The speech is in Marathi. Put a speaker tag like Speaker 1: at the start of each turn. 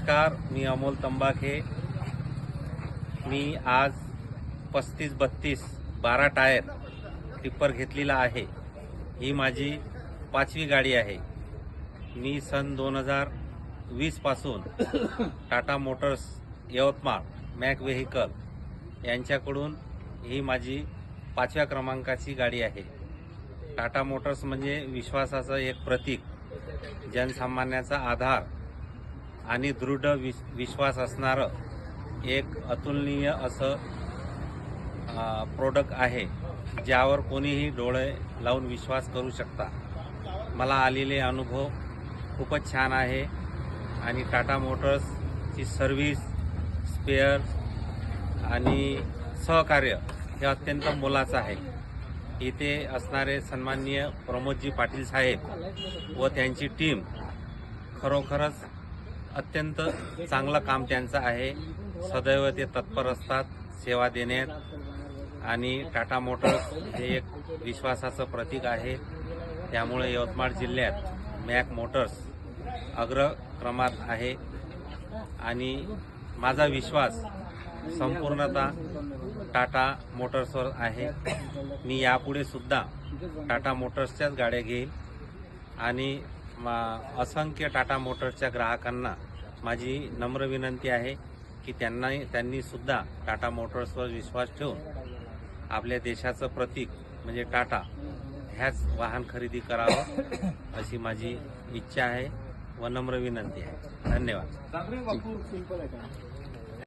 Speaker 1: नमस्कार, मी अमोल तंबाखे। मी आज 35-32 12 टायर टिप्पर घेतलेला आहे। ही माझी 5वी गाडी आहे। मी सन 2020 पासून Tata Motors Yavatmal Mac vehicle यांच्याकडून ही माझी 5व्या क्रमांकाची गाडी आहे। टाटा मोटर्स म्हणजे विश्वासाचं एक प्रतीक, जनसामान्याचा आधार आणि दृढ विश्वास असणारं एक अतुलनीय असं प्रोडक्ट आहे, ज्यावर कोणीही डोळे लावून विश्वास करू शकता। मला आलेले अनुभव खूपच छान आहे आणि टाटा मोटर्सची सर्व्हिस, स्पेअर आणि सहकार्य हे अत्यंत मोलाचं आहे। इथे असणारे सन्माननीय प्रमोदजी पाटील साहेब व त्यांची टीम खरोखरच अत्यंत चांगलं काम त्यांचं आहे। सदैव ते तत्पर असतात सेवा देण्यात आणि टाटा मोटर्स हे एक विश्वासाचं प्रतीक आहे। त्यामुळे यवतमाळ जिल्ह्यात मॅक मोटर्स अग्रक्रमात आहे आणि माझा विश्वास संपूर्णतः टाटा मोटर्सवर आहे। मी यापुढे सुद्धा टाटा मोटर्सच्याच गाड्या घेईल आणि असंख्य टाटा मोटर्सच्या ग्राहकांना माझी नम्र विनंती आहे की त्यांनी सुद्धा टाटा मोटर्सवर विश्वास ठेवून आपल्या देशाचं प्रतीक म्हणजे टाटा ह्याच वाहन खरेदी करावं अशी माझी इच्छा आहे व नम्र विनंती आहे। धन्यवाद।